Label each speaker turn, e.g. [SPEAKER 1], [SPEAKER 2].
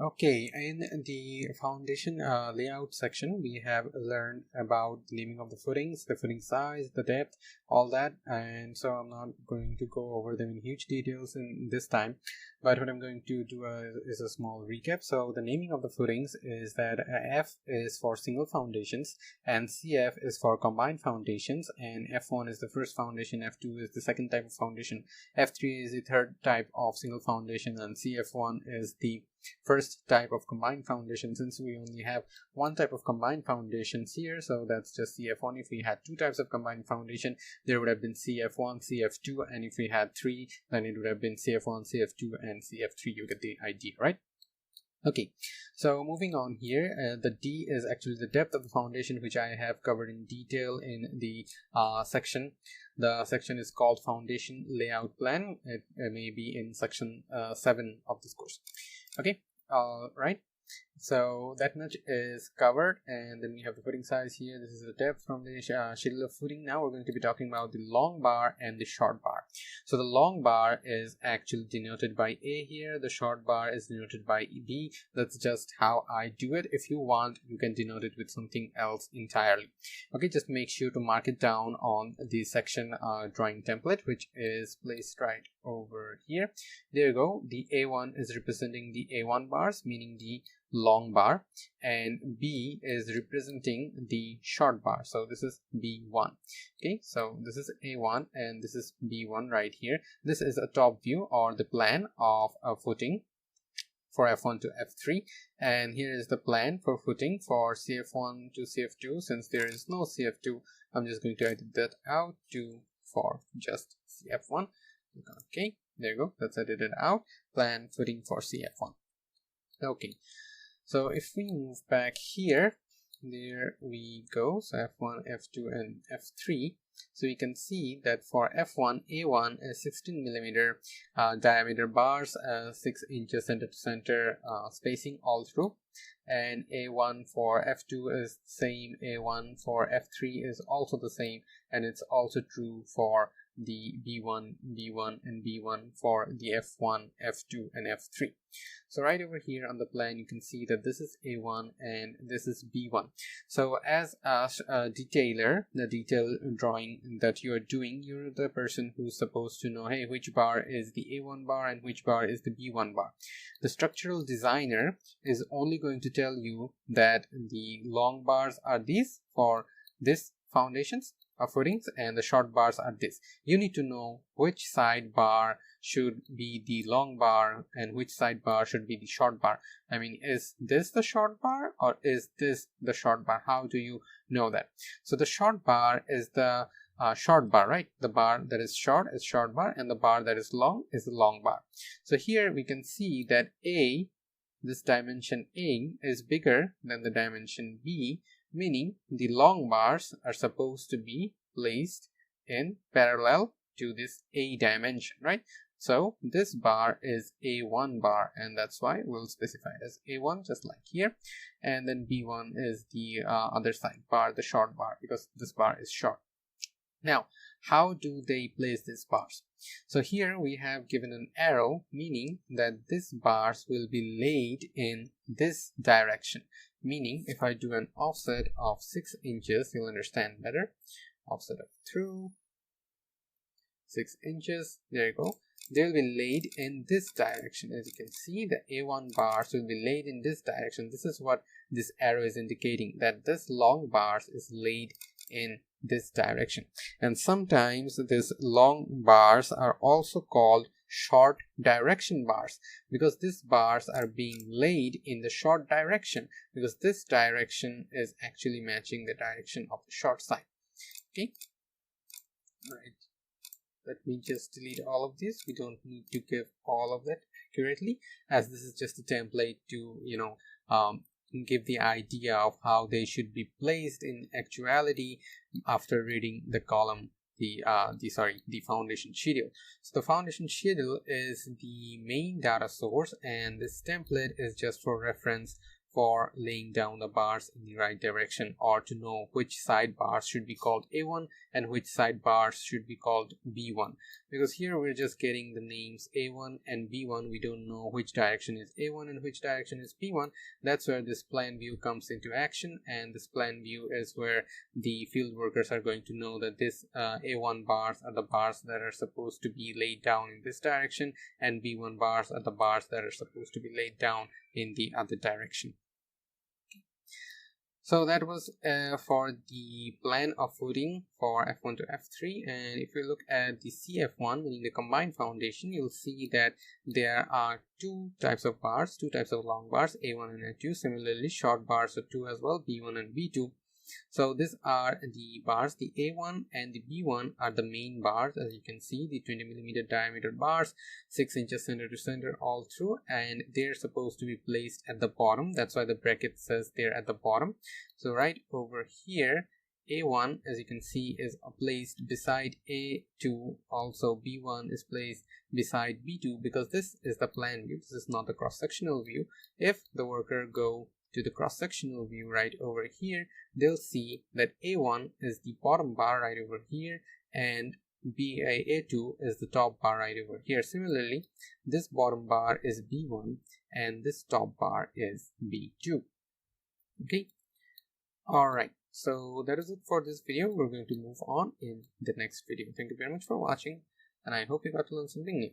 [SPEAKER 1] Okay, in the foundation layout section, we have learned about the naming of the footings, the footing size, the depth, all that. And so I'm not going to go over them in huge details in this time, but what I'm going to do is a small recap. So the naming of the footings is that F is for single foundations and CF is for combined foundations, and F1 is the first foundation, F2 is the second type of foundation, F3 is the third type of single foundation, and CF1 is the first type of combined foundation. Since we only have one type of combined foundations here, so that's just CF1. If we had two types of combined foundation, there would have been CF1, CF2, and if we had three, then it would have been CF1, CF2, and CF3. You get the idea, right? Okay, so moving on here, the D is actually the depth of the foundation, which I have covered in detail in the section. The section is called Foundation Layout Plan. It may be in section 7 of this course. Okay, right. So that much is covered, and then we have the footing size here. This is the depth from the schedule of footing. Now we're going to be talking about the long bar and the short bar. So the long bar is actually denoted by A here. The short bar is denoted by B. That's just how I do it. If you want, you can denote it with something else entirely. Okay, just make sure to mark it down on the section drawing template, which is placed right over here. There you go. The A1 is representing the A1 bars, meaning the long bar, and B is representing the short bar, so this is B1. Okay, so this is A1 and this is B1 right here. This is a top view or the plan of a footing for F1 to F3, and here is the plan for footing for CF1 to CF2. Since there is no CF2, I'm just going to edit that out to for just CF1. Okay, there you go, that's edited out. Plan footing for CF1. Okay, so if we move back here, there we go. So F1, F2, and F3. So you can see that for F1, A1 is 16 millimeter diameter bars, 6 inches center to center spacing all through. And A1 for F2 is the same. A1 for F3 is also the same, and it's also true for the B1, B1, and B1 for the F1, F2, and F3. So right over here on the plan, you can see that this is A1 and this is B1. So as a detailer, the detail drawing that you're doing, you're the person who's supposed to know, hey, which bar is the A1 bar and which bar is the B1 bar. The structural designer is only going to tell you that the long bars are these for this foundations footings, and the short bars are this. You need to know which side bar should be the long bar and which side bar should be the short bar. I mean, is this the short bar or is this the short bar? How do you know that? So the short bar is the short bar, right? The bar that is short is short bar, and the bar that is long is the long bar. So here we can see that A, this dimension A, is bigger than the dimension B, meaning the long bars are supposed to be placed in parallel to this A dimension, right? So this bar is A1 bar, and that's why we'll specify it as A1 just like here, and then B1 is the other side bar, the short bar, because this bar is short. Now, how do they place these bars? So here we have given an arrow, meaning that these bars will be laid in this direction. Meaning, if I do an offset of 6 inches, you'll understand better. Offset of through 6 inches, there you go. They'll be laid in this direction. As you can see, the A1 bars will be laid in this direction. This is what this arrow is indicating, that this long bars is laid in this direction. And sometimes these long bars are also called short direction bars, because these bars are being laid in the short direction, because this direction is actually matching the direction of the short side. Okay, all right, let me just delete all of this. We don't need to give all of that accurately, as this is just a template to give the idea of how they should be placed in actuality after reading the column, the foundation schedule. So the foundation schedule is the main data source, and this template is just for reference for laying down the bars in the right direction, or to know which side bars should be called A1 and which side bars should be called B1. because here we're just getting the names A1 and B1. We don't know which direction is A1 and which direction is B1. That's where this plan view comes into action, and this plan view is where the field workers are going to know that this A1 bars are the bars that are supposed to be laid down in this direction, and B1 bars are the bars that are supposed to be laid down in the other direction. So that was for the plan of footing for F1 to F3. And if you look at the CF1, meaning the combined foundation, you'll see that there are two types of bars, two types of long bars, A1 and A2. Similarly, short bars are two as well, B1 and B2. So these are the bars. The A1 and the B1 are the main bars, as you can see, the 20mm diameter bars, 6 inches center to center all through, and they're supposed to be placed at the bottom. That's why the bracket says they're at the bottom. So right over here, A1, as you can see, is placed beside A2. Also B1 is placed beside B2, because this is the plan view. This is not the cross-sectional view. If the worker go to the cross-sectional view right over here, they'll see that A1 is the bottom bar right over here, and A2 is the top bar right over here. Similarly, this bottom bar is B1 and this top bar is B2. Okay, alright, so that is it for this video. We're going to move on in the next video. Thank you very much for watching, and I hope you got to learn something new.